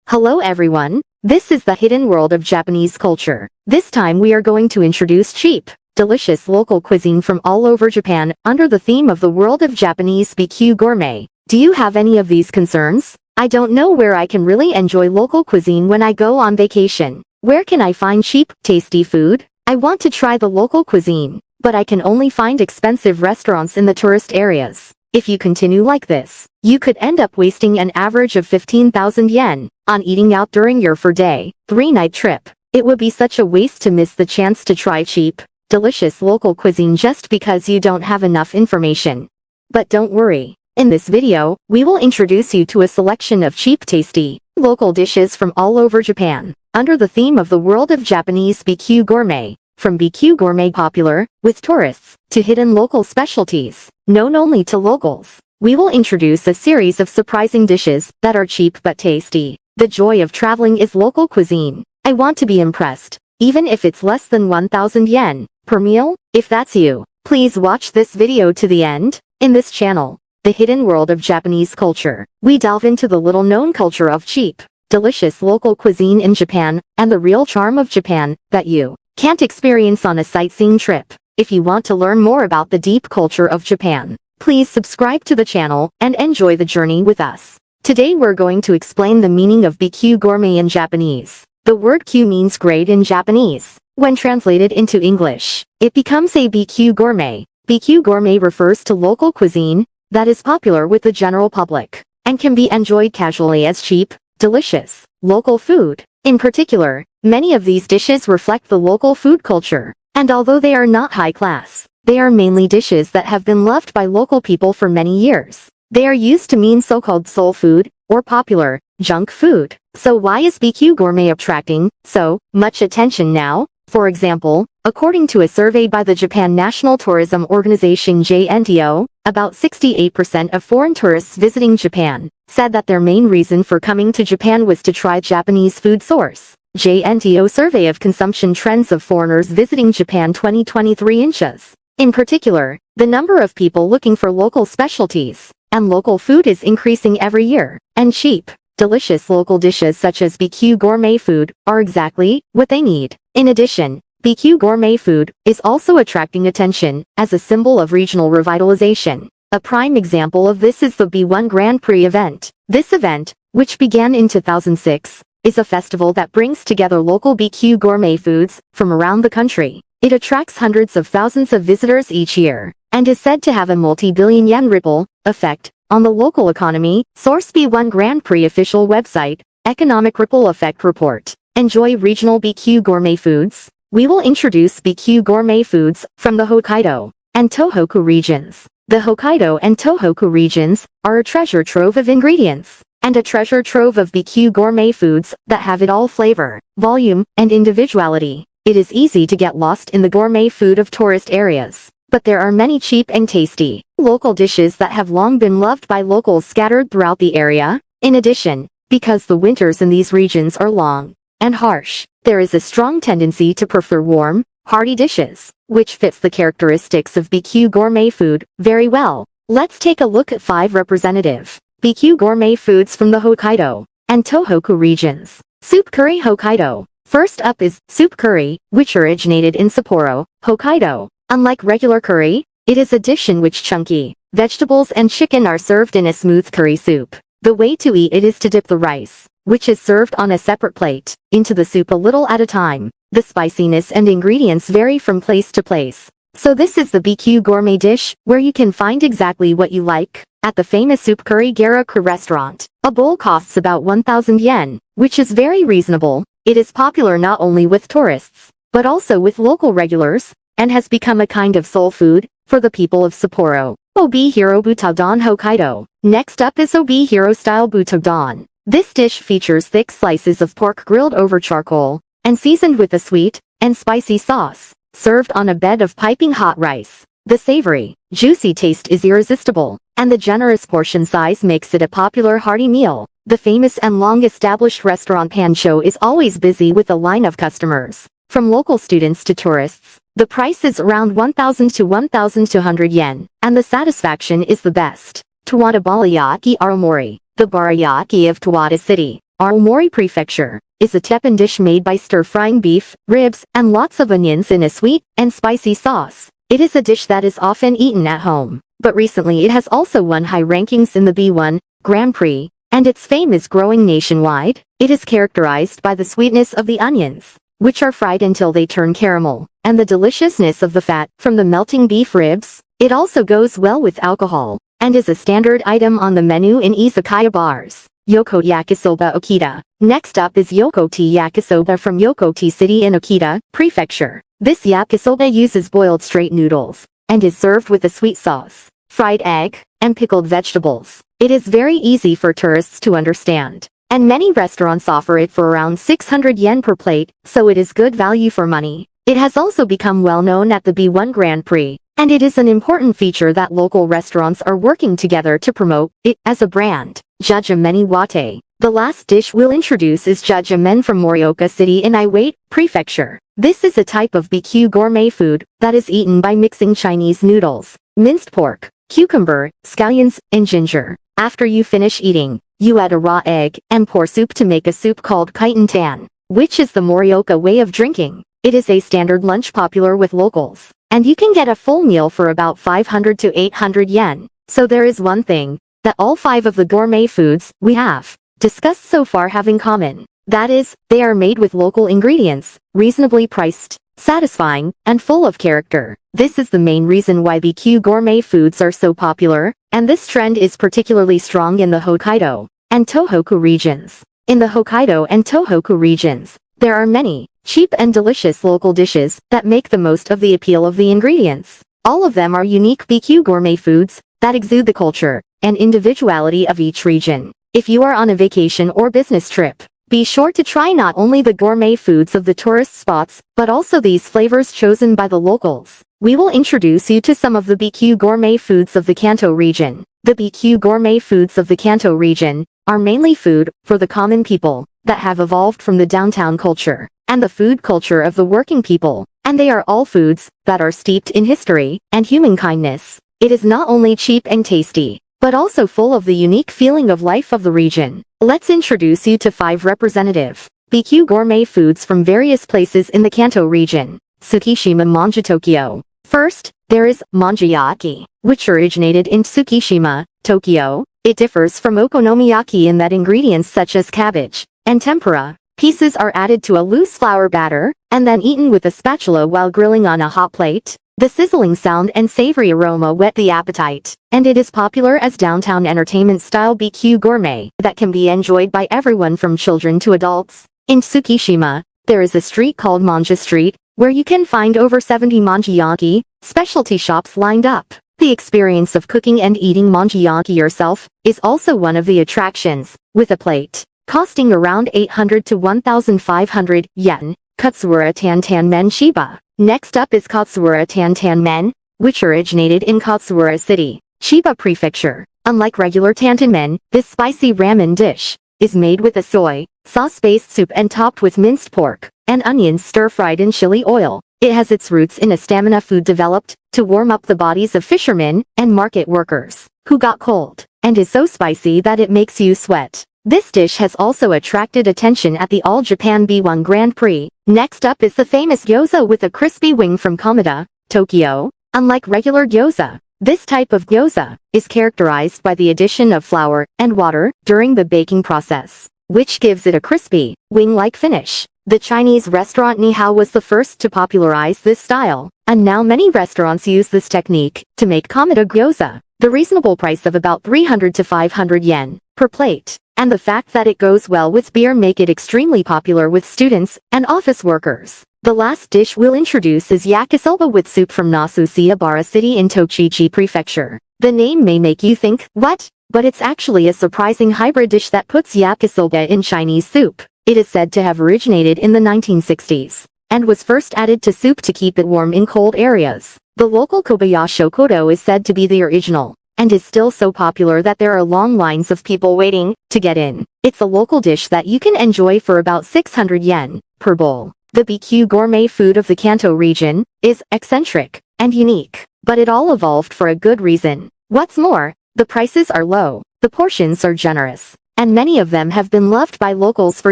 Hello everyone, this is the hidden world of Japanese culture. This time we are going to introduce cheap, delicious local cuisine from all over Japan under the theme of the world of Japanese BQ gourmet. Do you have any of these concerns? I don't know where I can really enjoy local cuisine when I go on vacation. Where can I find cheap, tasty food? I want to try the local cuisine, but I can only find expensive restaurants in the tourist areas. If you continue like this, you could end up wasting an average of 15,000 yen on eating out during your 4-day, 3-night trip. It would be such a waste to miss the chance to try cheap, delicious local cuisine just because you don't have enough information. But don't worry. In this video, we will introduce you to a selection of cheap, tasty, local dishes from all over Japan, under the theme of the world of Japanese BQ gourmet. From BQ gourmet popular, with tourists, to hidden local specialties, known only to locals, we will introduce a series of surprising dishes that are cheap but tasty. The joy of traveling is local cuisine. I want to be impressed, even if it's less than 1,000 yen per meal. If that's you, please watch this video to the end. In this channel, The Hidden World of Japanese Culture, we delve into the little-known culture of cheap, delicious local cuisine in Japan, and the real charm of Japan that you can't experience on a sightseeing trip. If you want to learn more about the deep culture of Japan, please subscribe to the channel and enjoy the journey with us. Today we're going to explain the meaning of BQ gourmet in Japanese. The word Q means great in Japanese. When translated into English, it becomes a BQ gourmet. BQ gourmet refers to local cuisine that is popular with the general public and can be enjoyed casually as cheap, delicious, local food. In particular, many of these dishes reflect the local food culture, and although they are not high class, they are mainly dishes that have been loved by local people for many years. They are used to mean so-called soul food, or popular, junk food. So why is BQ gourmet attracting so much attention now? For example, according to a survey by the Japan National Tourism Organization JNTO, about 68% of foreign tourists visiting Japan said that their main reason for coming to Japan was to try Japanese food source. JNTO survey of consumption trends of foreigners visiting Japan 2023 inches. In particular, the number of people looking for local specialties and local food is increasing every year, and cheap, delicious local dishes such as BQ gourmet food are exactly what they need. In addition, BQ gourmet food is also attracting attention as a symbol of regional revitalization. A prime example of this is the B1 Grand Prix event. This event, which began in 2006, is a festival that brings together local BQ gourmet foods from around the country. It attracts hundreds of thousands of visitors each year, and is said to have a multi-billion yen ripple effect on the local economy. Source B1 Grand Prix official website, Economic Ripple Effect Report. Enjoy regional BQ gourmet foods. We will introduce BQ gourmet foods from the Hokkaido and Tohoku regions. The Hokkaido and Tohoku regions are a treasure trove of ingredients and a treasure trove of BQ gourmet foods that have it all: flavor, volume, and individuality. It is easy to get lost in the gourmet food of tourist areas, but there are many cheap and tasty local dishes that have long been loved by locals scattered throughout the area. In addition, because the winters in these regions are long and harsh, there is a strong tendency to prefer warm, hearty dishes, which fits the characteristics of BQ gourmet food very well. Let's take a look at 5 representative BQ gourmet foods from the Hokkaido and Tohoku regions. Soup curry Hokkaido. First up is soup curry, which originated in Sapporo, Hokkaido. Unlike regular curry, it is a dish in which chunky vegetables and chicken are served in a smooth curry soup. The way to eat it is to dip the rice, which is served on a separate plate, into the soup a little at a time. The spiciness and ingredients vary from place to place, so this is the BQ gourmet dish, where you can find exactly what you like. At the famous soup curry Garaku restaurant, a bowl costs about 1,000 yen, which is very reasonable. It is popular not only with tourists, but also with local regulars, and has become a kind of soul food for the people of Sapporo. Obi Hiro Butogdan Hokkaido. Next up is Obi Hiro style Butogdan. This dish features thick slices of pork grilled over charcoal and seasoned with a sweet and spicy sauce, served on a bed of piping hot rice. The savory, juicy taste is irresistible, and the generous portion size makes it a popular hearty meal. The famous and long-established restaurant Pancho is always busy with a line of customers, from local students to tourists. The price is around 1,000 to 1,200 yen, and the satisfaction is the best. Tawada Barayaki Aomori. The Barayaki of Tawada City Aomori Prefecture is a teppan dish made by stir-frying beef, ribs, and lots of onions in a sweet and spicy sauce. It is a dish that is often eaten at home, but recently it has also won high rankings in the B1 Grand Prix, and its fame is growing nationwide. It is characterized by the sweetness of the onions, which are fried until they turn caramel, and the deliciousness of the fat from the melting beef ribs. It also goes well with alcohol, and is a standard item on the menu in izakaya bars. Yokoti Yakisoba Okita. Next up is Yokoti Yakisoba from Yokoti City in Okita Prefecture. This yakisoba uses boiled straight noodles, and is served with a sweet sauce, fried egg, and pickled vegetables. It is very easy for tourists to understand, and many restaurants offer it for around 600 yen per plate, so it is good value for money. It has also become well known at the B1 Grand Prix, and it is an important feature that local restaurants are working together to promote it as a brand. Jajameni Wate. The last dish we'll introduce is jajamen from Morioka City in Iwate Prefecture. This is a type of BQ gourmet food that is eaten by mixing Chinese noodles, minced pork, cucumber, scallions, and ginger. After you finish eating, you add a raw egg and pour soup to make a soup called kaitan tan, which is the Morioka way of drinking. It is a standard lunch popular with locals, and you can get a full meal for about 500 to 800 yen. So there is one thing that all 5 of the gourmet foods we have discussed so far have in common. That is, they are made with local ingredients, reasonably priced, satisfying, and full of character. This is the main reason why BQ gourmet foods are so popular, and this trend is particularly strong in the Hokkaido and Tohoku regions. In the Hokkaido and Tohoku regions, there are many cheap and delicious local dishes that make the most of the appeal of the ingredients. All of them are unique BQ gourmet foods that exude the culture and individuality of each region. If you are on a vacation or business trip, be sure to try not only the gourmet foods of the tourist spots, but also these flavors chosen by the locals. We will introduce you to some of the BQ gourmet foods of the Kanto region. The BQ gourmet foods of the Kanto region are mainly food for the common people that have evolved from the downtown culture and the food culture of the working people, and they are all foods that are steeped in history and human kindness. It is not only cheap and tasty, but also full of the unique feeling of life of the region. Let's introduce you to 5 representative BQ gourmet foods from various places in the Kanto region. Tsukishima Manja Tokyo. First, there is manjiyaki, which originated in Tsukishima, Tokyo. It differs from okonomiyaki in that ingredients such as cabbage and tempura pieces are added to a loose flour batter, and then eaten with a spatula while grilling on a hot plate. The sizzling sound and savory aroma whet the appetite, and it is popular as downtown entertainment-style BQ gourmet that can be enjoyed by everyone from children to adults. In Tsukishima, there is a street called Manja Street, where you can find over 70 manjiyaki specialty shops lined up. The experience of cooking and eating manjiyaki yourself is also one of the attractions, with a plate costing around 800 to 1,500 yen. Katsuura Tantan Men Chiba. Next up is Katsuura Tantan Men, which originated in Katsuura City, Chiba Prefecture. Unlike regular tantan men, this spicy ramen dish is made with a soy sauce-based soup and topped with minced pork and onions stir-fried in chili oil. It has its roots in a stamina food developed to warm up the bodies of fishermen and market workers who got cold, and is so spicy that it makes you sweat. This dish has also attracted attention at the All Japan B1 Grand Prix. Next up is the famous gyoza with a crispy wing from Komeda, Tokyo. Unlike regular gyoza, this type of gyoza is characterized by the addition of flour and water during the baking process, which gives it a crispy, wing-like finish. The Chinese restaurant Nihao was the first to popularize this style, and now many restaurants use this technique to make Komeda gyoza. The reasonable price of about 300 to 500 yen per plate, and the fact that it goes well with beer make it extremely popular with students and office workers. The last dish we'll introduce is yakisoba with soup from Nasusiabara City in Tochigi Prefecture. The name may make you think, what? But it's actually a surprising hybrid dish that puts yakisoba in Chinese soup. It is said to have originated in the 1960s, and was first added to soup to keep it warm in cold areas. The local Kobayashi Kodo is said to be the original, and is still so popular that there are long lines of people waiting to get in. It's a local dish that you can enjoy for about 600 yen per bowl. The BQ gourmet food of the Kanto region is eccentric and unique, but it all evolved for a good reason. What's more, the prices are low, the portions are generous, and many of them have been loved by locals for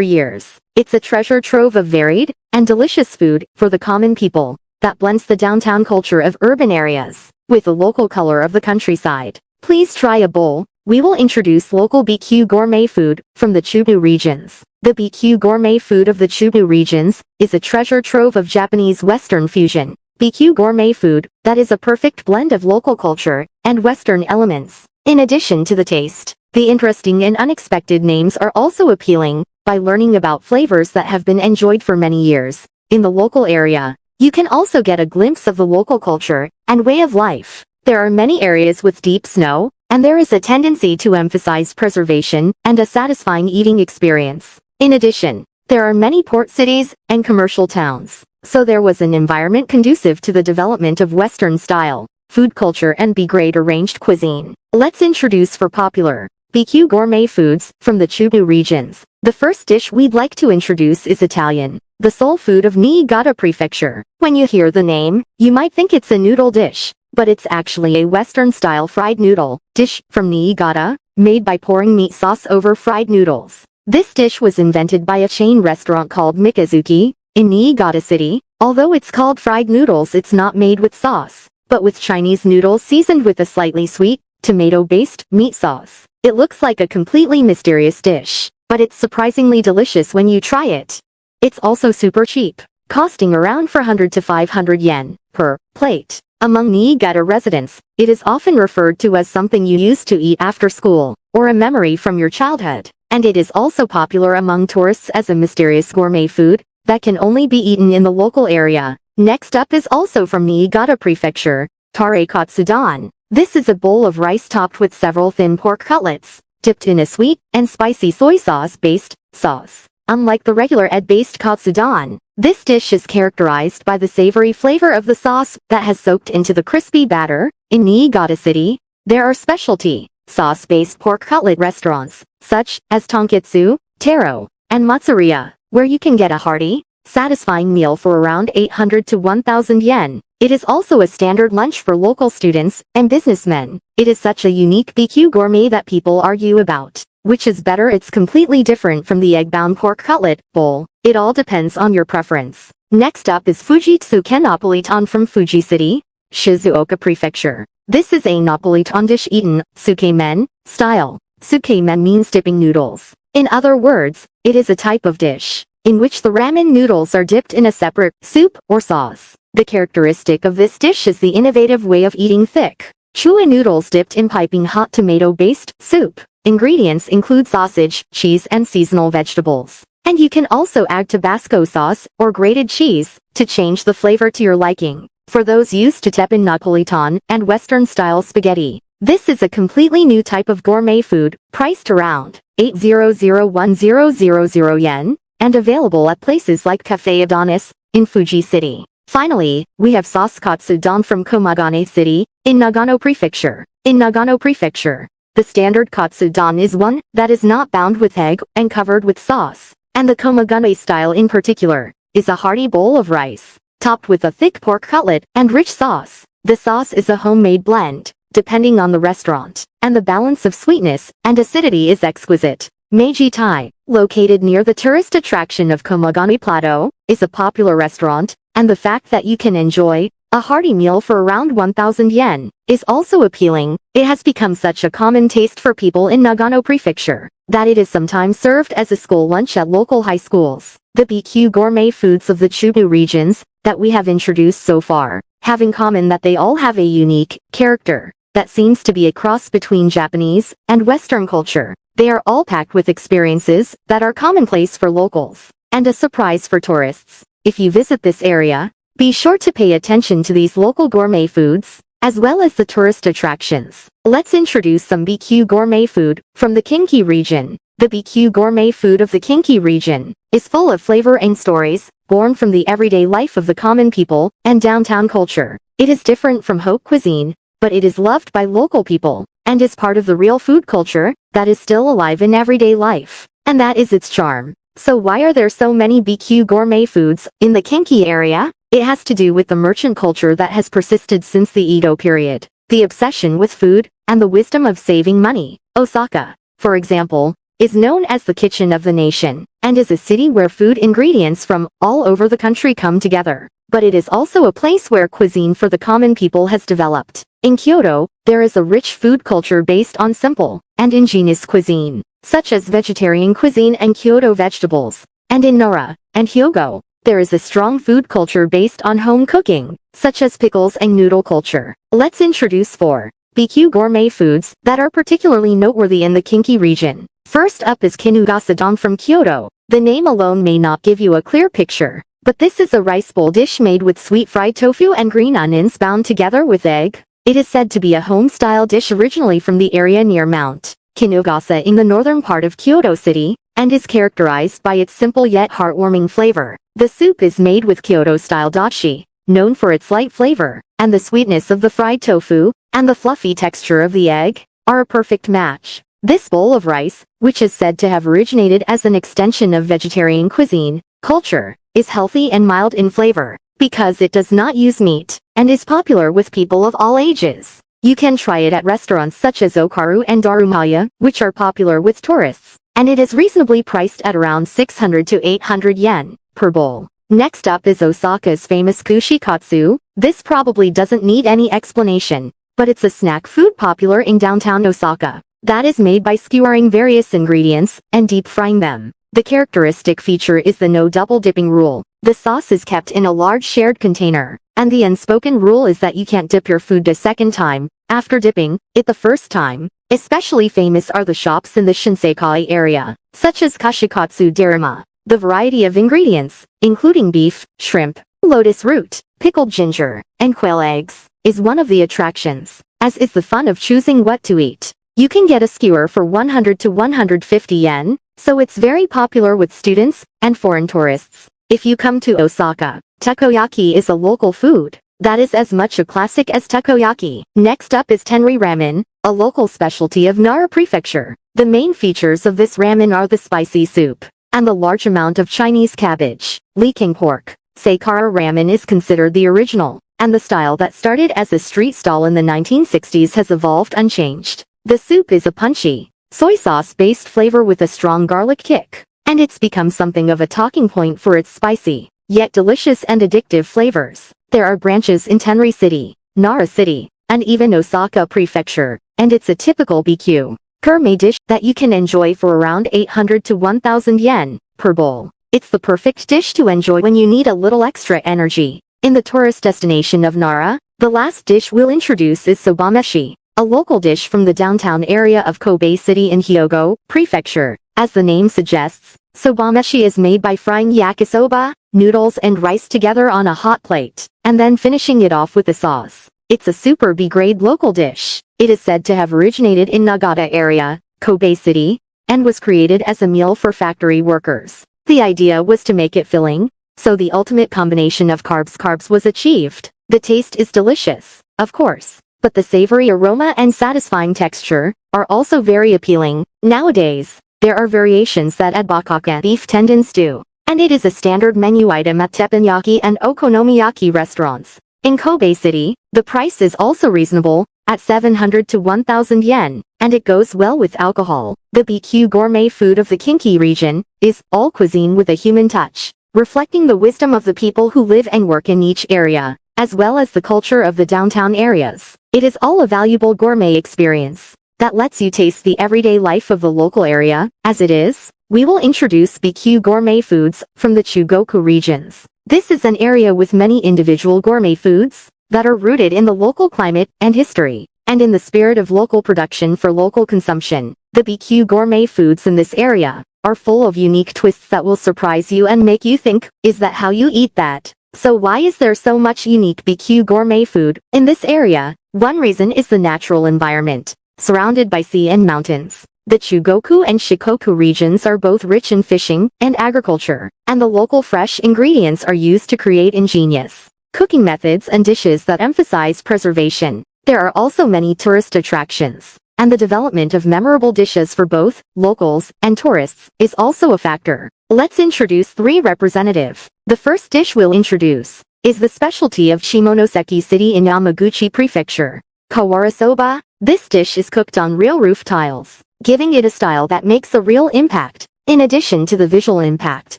years. It's a treasure trove of varied and delicious food for the common people that blends the downtown culture of urban areas with the local color of the countryside. Please try a bowl. We will introduce local BQ gourmet food from the Chubu regions. The BQ gourmet food of the Chubu regions is a treasure trove of Japanese Western fusion. BQ gourmet food that is a perfect blend of local culture and Western elements. In addition to the taste, the interesting and unexpected names are also appealing. By learning about flavors that have been enjoyed for many years in the local area, you can also get a glimpse of the local culture and way of life. There are many areas with deep snow, and there is a tendency to emphasize preservation and a satisfying eating experience. In addition, there are many port cities and commercial towns, so there was an environment conducive to the development of Western-style food culture and B-grade arranged cuisine. Let's introduce for popular BQ gourmet foods from the Chubu regions. The first dish we'd like to introduce is Italian, the soul food of Niigata Prefecture. When you hear the name, you might think it's a noodle dish, but it's actually a Western-style fried noodle dish from Niigata, made by pouring meat sauce over fried noodles. This dish was invented by a chain restaurant called Mikazuki in Niigata City. Although it's called fried noodles, it's not made with sauce, but with Chinese noodles seasoned with a slightly sweet, tomato-based meat sauce. It looks like a completely mysterious dish, but it's surprisingly delicious when you try it. It's also super cheap, costing around 400 to 500 yen per plate. Among Niigata residents, it is often referred to as something you used to eat after school, or a memory from your childhood. And it is also popular among tourists as a mysterious gourmet food that can only be eaten in the local area. Next up is also from Niigata Prefecture, tare katsudon. This is a bowl of rice topped with several thin pork cutlets, dipped in a sweet and spicy soy sauce-based sauce. Unlike the regular egg-based katsudon, this dish is characterized by the savory flavor of the sauce that has soaked into the crispy batter. In Niigata City, there are specialty sauce-based pork cutlet restaurants, such as Tonkitsu, Taro, and Matsuria, where you can get a hearty, satisfying meal for around 800 to 1,000 yen. It is also a standard lunch for local students and businessmen. It is such a unique BQ gourmet that people argue about which is better. It's completely different from the egg-bound pork cutlet bowl. It all depends on your preference. Next up is Fujitsuken Napolitan from Fuji City, Shizuoka Prefecture. This is a Napolitan dish eaten sukemen style. Sukemen means dipping noodles. In other words, it is a type of dish in which the ramen noodles are dipped in a separate soup or sauce. The characteristic of this dish is the innovative way of eating thick, chewy noodles dipped in piping hot tomato-based soup. Ingredients include sausage, cheese, and seasonal vegetables. And you can also add Tabasco sauce or grated cheese to change the flavor to your liking. For those used to teppan Napolitan and Western-style spaghetti, this is a completely new type of gourmet food, priced around 800,1000 yen, and available at places like Cafe Adonis in Fuji City. Finally, we have sauce katsudon from Komagane City in Nagano Prefecture. In Nagano Prefecture, the standard katsudon is one that is not bound with egg and covered with sauce, and the Komagane style in particular is a hearty bowl of rice, topped with a thick pork cutlet and rich sauce. The sauce is a homemade blend, depending on the restaurant, and the balance of sweetness and acidity is exquisite. Meiji Tai, located near the tourist attraction of Komagane Plateau, is a popular restaurant, and the fact that you can enjoy a hearty meal for around 1,000 yen is also appealing. It has become such a common taste for people in Nagano Prefecture that it is sometimes served as a school lunch at local high schools. The BQ gourmet foods of the Chubu regions that we have introduced so far have in common that they all have a unique character that seems to be a cross between Japanese and Western culture. They are all packed with experiences that are commonplace for locals and a surprise for tourists. If you visit this area, be sure to pay attention to these local gourmet foods, as well as the tourist attractions. Let's introduce some BQ gourmet food from the Kinki region. The BQ gourmet food of the Kinki region is full of flavor and stories, born from the everyday life of the common people and downtown culture. It is different from haute cuisine, but it is loved by local people, and is part of the real food culture that is still alive in everyday life. And that is its charm. So why are there so many BQ gourmet foods in the Kinki area? It has to do with the merchant culture that has persisted since the Edo period, the obsession with food, and the wisdom of saving money. Osaka, for example, is known as the kitchen of the nation, and is a city where food ingredients from all over the country come together. But it is also a place where cuisine for the common people has developed. In Kyoto, there is a rich food culture based on simple and ingenious cuisine, such as vegetarian cuisine and Kyoto vegetables. And in Nara and Hyogo, there is a strong food culture based on home cooking, such as pickles and noodle culture. Let's introduce 4 BQ gourmet foods that are particularly noteworthy in the Kinki region. First up is kinugasa-don from Kyoto. The name alone may not give you a clear picture, but this is a rice bowl dish made with sweet fried tofu and green onions bound together with egg. It is said to be a home-style dish originally from the area near Mount Kinugasa in the northern part of Kyoto City, and is characterized by its simple yet heartwarming flavor. The soup is made with Kyoto-style dashi, known for its light flavor, and the sweetness of the fried tofu, and the fluffy texture of the egg, are a perfect match. This bowl of rice, which is said to have originated as an extension of vegetarian cuisine culture, is healthy and mild in flavor, because it does not use meat, and is popular with people of all ages. You can try it at restaurants such as Okaru and Darumaya, which are popular with tourists, and it is reasonably priced at around 600 to 800 yen per bowl. Next up is Osaka's famous kushikatsu. This probably doesn't need any explanation, but it's a snack food popular in downtown Osaka that is made by skewering various ingredients and deep frying them. The characteristic feature is the no double dipping rule. The sauce is kept in a large shared container, and the unspoken rule is that you can't dip your food a second time after dipping it the first time. Especially famous are the shops in the Shinsekai area, such as Kashikatsu Daruma. The variety of ingredients, including beef, shrimp, lotus root, pickled ginger, and quail eggs, is one of the attractions, as is the fun of choosing what to eat. You can get a skewer for 100 to 150 yen, so it's very popular with students and foreign tourists. If you come to Osaka, takoyaki is a local food that is as much a classic as takoyaki. Next up is tenri ramen, a local specialty of Nara Prefecture. The main features of this ramen are the spicy soup and the large amount of Chinese cabbage, leaking pork. Seikara ramen is considered the original, and the style that started as a street stall in the 1960s has evolved unchanged. The soup is a punchy, soy sauce-based flavor with a strong garlic kick, and it's become something of a talking point for its spicy, yet delicious and addictive flavors. There are branches in Tenri City, Nara City, and even Osaka Prefecture, and it's a typical BQ gourmet dish that you can enjoy for around 800 to 1000 yen per bowl. It's the perfect dish to enjoy when you need a little extra energy. In the tourist destination of Nara, the last dish we'll introduce is sobameshi, a local dish from the downtown area of Kobe City in Hyogo Prefecture. As the name suggests, sobameshi is made by frying yakisoba, noodles and rice together on a hot plate, and then finishing it off with a sauce. It's a super B-grade local dish. It is said to have originated in Nagata area, Kobe City, and was created as a meal for factory workers. The idea was to make it filling, so the ultimate combination of carbs was achieved. The taste is delicious, of course, but the savory aroma and satisfying texture are also very appealing. Nowadays, there are variations that add bakaka beef tendon stew, and it is a standard menu item at teppanyaki and okonomiyaki restaurants. In Kobe City, the price is also reasonable, at 700 to 1000 yen, and it goes well with alcohol. The BQ gourmet food of the Kinki region is all cuisine with a human touch, reflecting the wisdom of the people who live and work in each area, as well as the culture of the downtown areas. It is all a valuable gourmet experience that lets you taste the everyday life of the local area. As it is, we will introduce BQ gourmet foods from the Chugoku regions. This is an area with many individual gourmet foods that are rooted in the local climate and history, and in the spirit of local production for local consumption. The BQ gourmet foods in this area are full of unique twists that will surprise you and make you think, is that how you eat that? So why is there so much unique BQ gourmet food in this area? One reason is the natural environment, surrounded by sea and mountains. The Chugoku and Shikoku regions are both rich in fishing and agriculture, and the local fresh ingredients are used to create ingenious cooking methods and dishes that emphasize preservation. There are also many tourist attractions, and the development of memorable dishes for both locals and tourists is also a factor. Let's introduce 3 representative. The first dish we'll introduce is the specialty of Shimonoseki City in Yamaguchi Prefecture, kawara soba. This dish is cooked on real roof tiles, giving it a style that makes a real impact. In addition to the visual impact,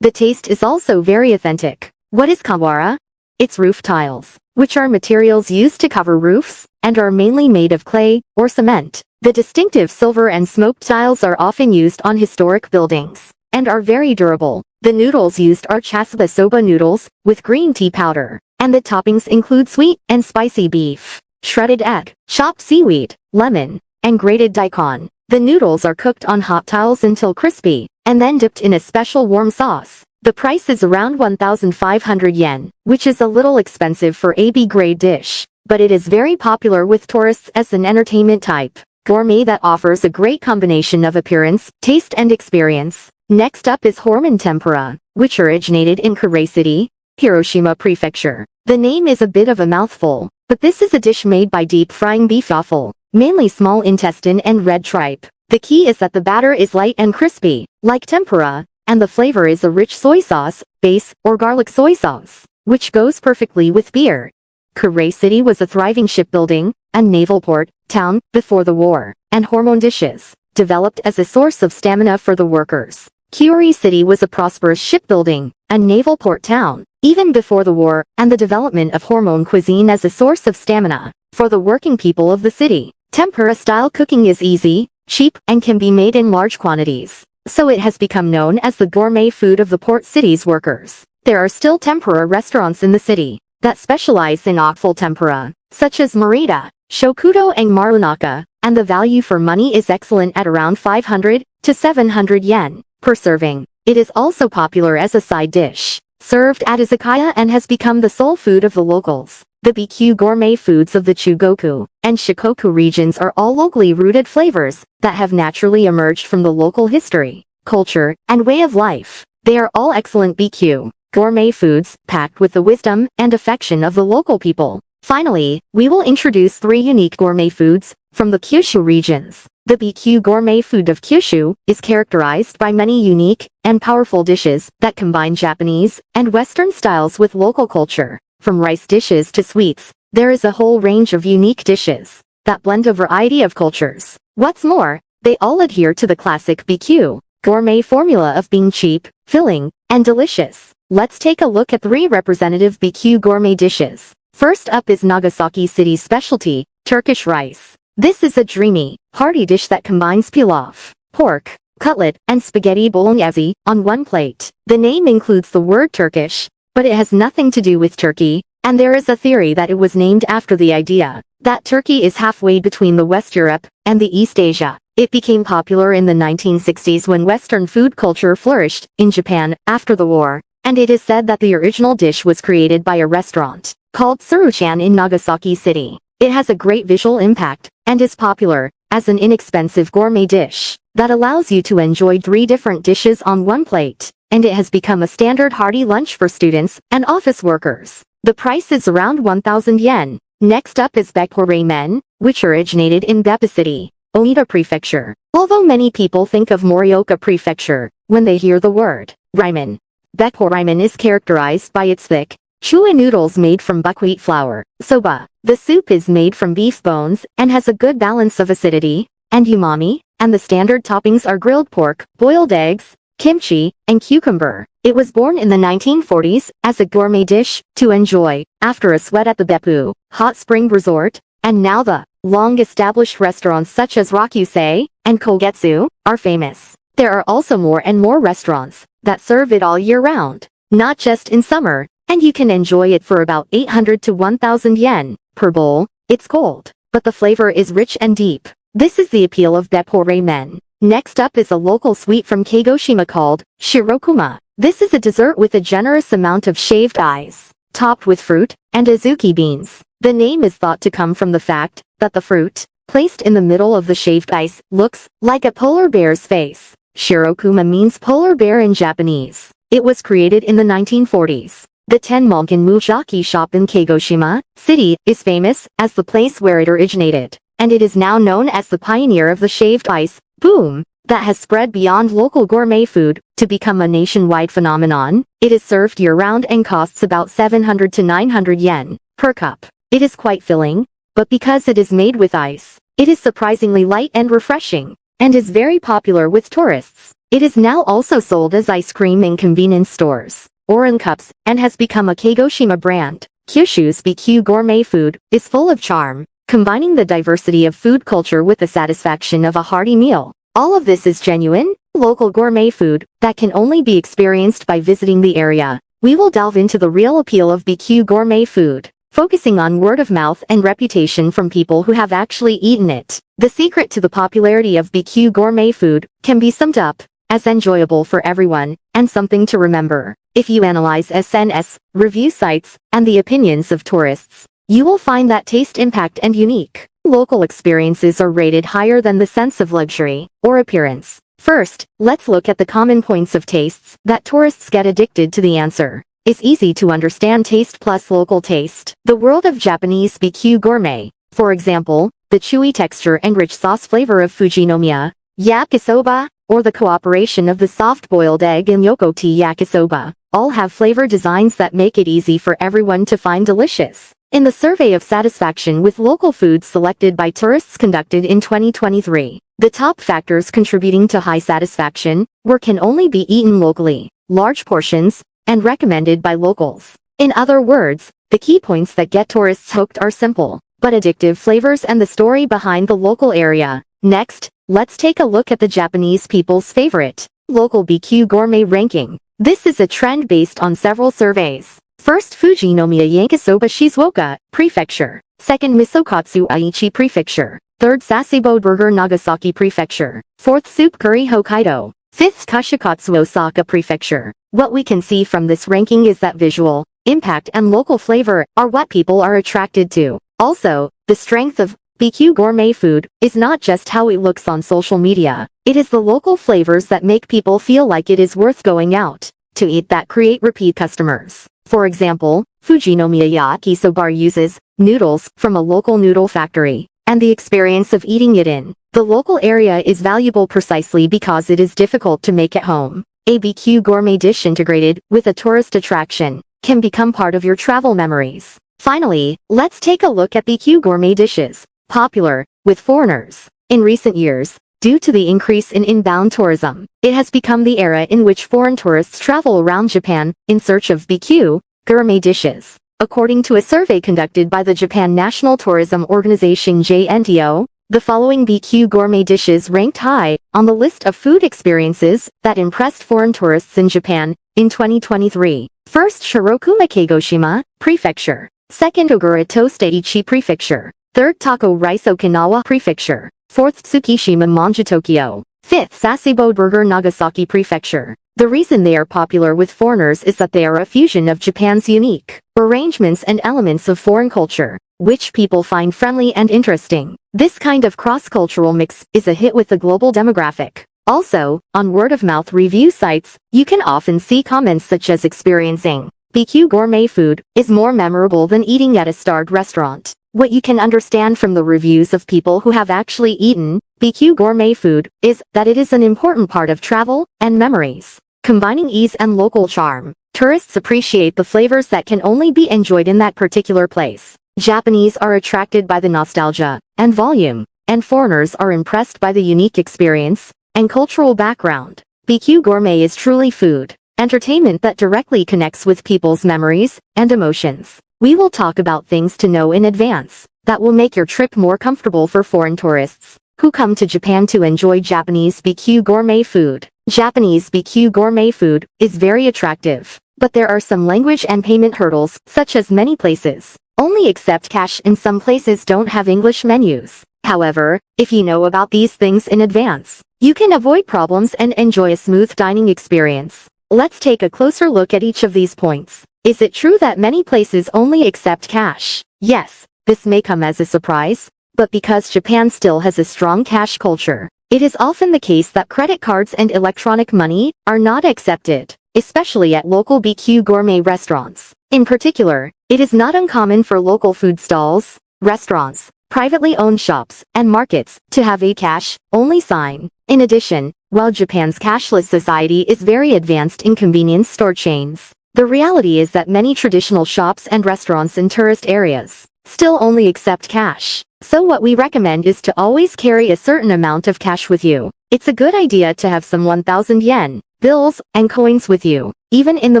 the taste is also very authentic. What is kawara? It's roof tiles, which are materials used to cover roofs, and are mainly made of clay or cement. The distinctive silver and smoked tiles are often used on historic buildings, and are very durable. The noodles used are chasuba soba noodles, with green tea powder, and the toppings include sweet and spicy beef, shredded egg, chopped seaweed, lemon, and grated daikon. The noodles are cooked on hot tiles until crispy, and then dipped in a special warm sauce. The price is around 1,500 yen, which is a little expensive for a B-grade dish, but it is very popular with tourists as an entertainment type gourmet that offers a great combination of appearance, taste and experience. Next up is hormon tempura, which originated in Kure City, Hiroshima Prefecture. The name is a bit of a mouthful, but this is a dish made by deep frying beef offal, mainly small intestine and red tripe. The key is that the batter is light and crispy, like tempura, and the flavor is a rich soy sauce, base, or garlic soy sauce, which goes perfectly with beer. Kure City was a thriving shipbuilding and naval port town before the war, and hormone dishes developed as a source of stamina for the workers. Kure City was a prosperous shipbuilding and naval port town, even before the war, and the development of hormone cuisine as a source of stamina for the working people of the city. Tempura-style cooking is easy, cheap, and can be made in large quantities, so it has become known as the gourmet food of the port city's workers. There are still tempura restaurants in the city that specialize in offal tempura, such as Morita, Shokudo and Marunaka, and the value for money is excellent at around 500 to 700 yen per serving. It is also popular as a side dish, served at izakaya, and has become the sole food of the locals. The BQ gourmet foods of the Chugoku and Shikoku regions are all locally rooted flavors that have naturally emerged from the local history, culture, and way of life. They are all excellent BQ gourmet foods, packed with the wisdom and affection of the local people. Finally, we will introduce 3 unique gourmet foods from the Kyushu regions. The BQ gourmet food of Kyushu is characterized by many unique and powerful dishes that combine Japanese and Western styles with local culture. From rice dishes to sweets, there is a whole range of unique dishes that blend a variety of cultures. What's more, they all adhere to the classic BQ gourmet formula of being cheap, filling, and delicious. Let's take a look at 3 representative BQ gourmet dishes. First up is Nagasaki City's specialty, Turkish rice. This is a dreamy, hearty dish that combines pilaf, pork, cutlet, and spaghetti bolognese on one plate. The name includes the word Turkish, but it has nothing to do with Turkey, and there is a theory that it was named after the idea that Turkey is halfway between the West Europe and the East Asia. It became popular in the 1960s when Western food culture flourished in Japan after the war, and it is said that the original dish was created by a restaurant called Tsuruchan in Nagasaki City. It has a great visual impact and is popular as an inexpensive gourmet dish that allows you to enjoy 3 different dishes on one plate, and it has become a standard hearty lunch for students and office workers. The price is around 1,000 yen. Next up is Beppo ramen, which originated in Beppo City, Oita Prefecture. Although many people think of Morioka Prefecture when they hear the word ramen, Beppo ramen is characterized by its thick, chewy noodles made from buckwheat flour, soba. The soup is made from beef bones and has a good balance of acidity and umami, and the standard toppings are grilled pork, boiled eggs, kimchi, and cucumber. It was born in the 1940s as a gourmet dish to enjoy after a sweat at the Beppo Hot Spring Resort, and now the long-established restaurants such as Rakusei and Kogetsu are famous. There are also more and more restaurants that serve it all year round, not just in summer, and you can enjoy it for about 800 to 1,000 yen per bowl. It's cold, but the flavor is rich and deep. This is the appeal of Beppo ramen. Next up is a local sweet from Kagoshima called shirokuma. This is a dessert with a generous amount of shaved ice, topped with fruit and azuki beans. The name is thought to come from the fact that the fruit, placed in the middle of the shaved ice, looks like a polar bear's face. Shirokuma means polar bear in Japanese. It was created in the 1940s. The Tenmonkan Muzaki shop in Kagoshima City is famous as the place where it originated, and it is now known as the pioneer of the shaved ice boom that has spread beyond local gourmet food to become a nationwide phenomenon. It is served year-round and costs about 700 to 900 yen per cup. It is quite filling, but because it is made with ice, it is surprisingly light and refreshing. and is very popular with tourists. It is now also sold as ice cream in convenience stores, or in cups, and has become a Kagoshima brand. Kyushu's BQ gourmet food is full of charm, combining the diversity of food culture with the satisfaction of a hearty meal. All of this is genuine, local gourmet food that can only be experienced by visiting the area. We will delve into the real appeal of BQ gourmet food, focusing on word of mouth and reputation from people who have actually eaten it. The secret to the popularity of BQ gourmet food can be summed up as enjoyable for everyone and something to remember. If you analyze SNS, review sites, and the opinions of tourists, you will find that taste, impact, and unique local experiences are rated higher than the sense of luxury or appearance. First, let's look at the common points of tastes that tourists get addicted to. The answer is easy to understand: taste plus local taste. The world of Japanese BQ gourmet. For example, the chewy texture and rich sauce flavor of Fujinomiya yakisoba, or the cooperation of the soft-boiled egg in Yokoti yakisoba, all have flavor designs that make it easy for everyone to find delicious. In the survey of satisfaction with local foods selected by tourists conducted in 2023, the top factors contributing to high satisfaction were: can only be eaten locally, large portions, and recommended by locals. In other words, the key points that get tourists hooked are simple but addictive flavors and the story behind the local area. Next, let's take a look at the Japanese people's favorite local BQ gourmet ranking. This is a trend based on several surveys. First, Fujinomiya Yakisoba Shizuoka Prefecture. Second, Misokatsu Aichi Prefecture. Third, Sasebo Burger Nagasaki Prefecture. Fourth, Soup Curry Hokkaido. Fifth, Kashikatsu Osaka Prefecture. What we can see from this ranking is that visual, impact, and local flavor are what people are attracted to. Also, the strength of BQ gourmet food is not just how it looks on social media. It is the local flavors that make people feel like it is worth going out to eat that create repeat customers. For example, Fujinomiya Yakisoba uses noodles from a local noodle factory, and the experience of eating it in the local area is valuable precisely because it is difficult to make at home. A BQ gourmet dish integrated with a tourist attraction can become part of your travel memories. Finally, let's take a look at BQ gourmet dishes popular with foreigners. In recent years, due to the increase in inbound tourism, it has become the era in which foreign tourists travel around Japan in search of BQ gourmet dishes. According to a survey conducted by the Japan National Tourism Organization (JNTO), the following BQ gourmet dishes ranked high on the list of food experiences that impressed foreign tourists in Japan in 2023. First, Shirokuma Kagoshima Prefecture. Second, Ogura Toast Aichi Prefecture. Third, Taco Rice Okinawa Prefecture. Fourth, Tsukishima Manja Tokyo. Fifth, Sasebo Burger Nagasaki Prefecture. The reason they are popular with foreigners is that they are a fusion of Japan's unique arrangements and elements of foreign culture, which people find friendly and interesting. This kind of cross-cultural mix is a hit with the global demographic. Also, on word-of-mouth review sites, you can often see comments such as experiencing BQ gourmet food is more memorable than eating at a starred restaurant. What you can understand from the reviews of people who have actually eaten BQ gourmet food is that it is an important part of travel and memories. Combining ease and local charm, tourists appreciate the flavors that can only be enjoyed in that particular place. Japanese are attracted by the nostalgia and volume, and foreigners are impressed by the unique experience and cultural background. BQ gourmet is truly food entertainment that directly connects with people's memories and emotions. We will talk about things to know in advance that will make your trip more comfortable for foreign tourists who come to Japan to enjoy Japanese BQ gourmet food. Japanese BQ gourmet food is very attractive, but there are some language and payment hurdles, such as many places only accept cash and some places don't have English menus. However, if you know about these things in advance, you can avoid problems and enjoy a smooth dining experience. Let's take a closer look at each of these points. Is it true that many places only accept cash? Yes, this may come as a surprise, but because Japan still has a strong cash culture, it is often the case that credit cards and electronic money are not accepted, especially at local BQ gourmet restaurants. In particular, it is not uncommon for local food stalls, restaurants, privately owned shops, and markets to have a cash-only sign. In addition, while Japan's cashless society is very advanced in convenience store chains, the reality is that many traditional shops and restaurants in tourist areas still only accept cash. So what we recommend is to always carry a certain amount of cash with you. It's a good idea to have some 1,000 yen, bills, and coins with you. Even in the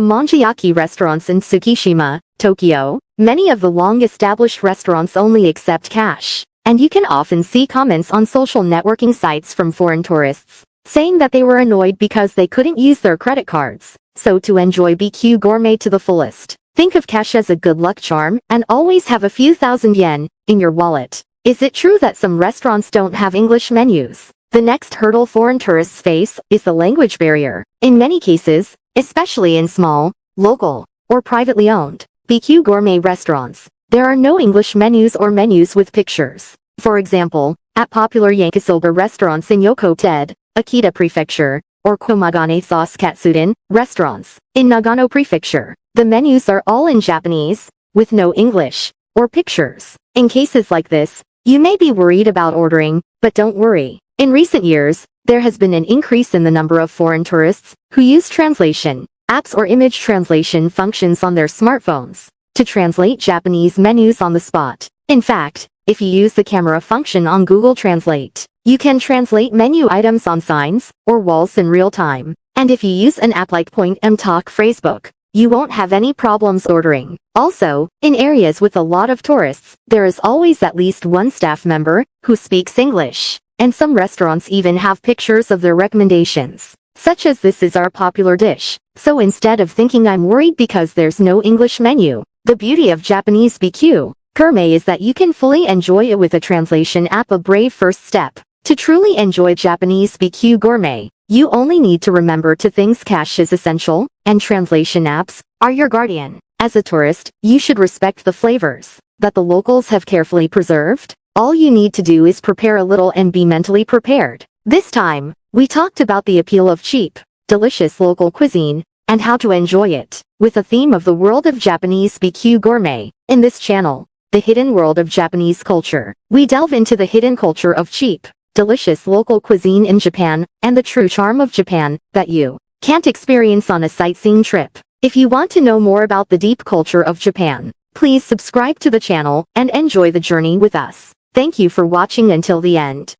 Monjiyaki restaurants in Tsukishima, Tokyo, many of the long-established restaurants only accept cash. And you can often see comments on social networking sites from foreign tourists, saying that they were annoyed because they couldn't use their credit cards. So to enjoy BQ Gourmet to the fullest, think of cash as a good luck charm and always have a few thousand yen in your wallet. Is it true that some restaurants don't have English menus? The next hurdle foreign tourists face is the language barrier. In many cases, especially in small, local, or privately owned BQ Gourmet restaurants, there are no English menus or menus with pictures. For example, at popular Yakisoba restaurants in Yokote, Akita Prefecture, or Komagane Sauce Katsudon restaurants in Nagano Prefecture, the menus are all in Japanese, with no English or pictures. In cases like this, you may be worried about ordering, but don't worry. In recent years, there has been an increase in the number of foreign tourists who use translation apps or image translation functions on their smartphones to translate Japanese menus on the spot. In fact, if you use the camera function on Google Translate, you can translate menu items on signs or walls in real time. And if you use an app like Point M Talk Phrasebook, you won't have any problems ordering. Also, in areas with a lot of tourists, there is always at least one staff member who speaks English. And some restaurants even have pictures of their recommendations, such as "This is our popular dish." So instead of thinking I'm worried because there's no English menu, the beauty of Japanese BQ Gourmet is that you can fully enjoy it with a translation app. A brave first step. To truly enjoy Japanese BQ Gourmet, you only need to remember two things: cash is essential, and translation apps are your guardian. As a tourist, you should respect the flavors that the locals have carefully preserved. All you need to do is prepare a little and be mentally prepared. This time, we talked about the appeal of cheap, delicious local cuisine, and how to enjoy it, with a theme of the world of Japanese BQ Gourmet. In this channel, The Hidden World of Japanese Culture, we delve into the hidden culture of cheap, delicious local cuisine in Japan, and the true charm of Japan that you can't experience on a sightseeing trip. If you want to know more about the deep culture of Japan, please subscribe to the channel and enjoy the journey with us. Thank you for watching until the end.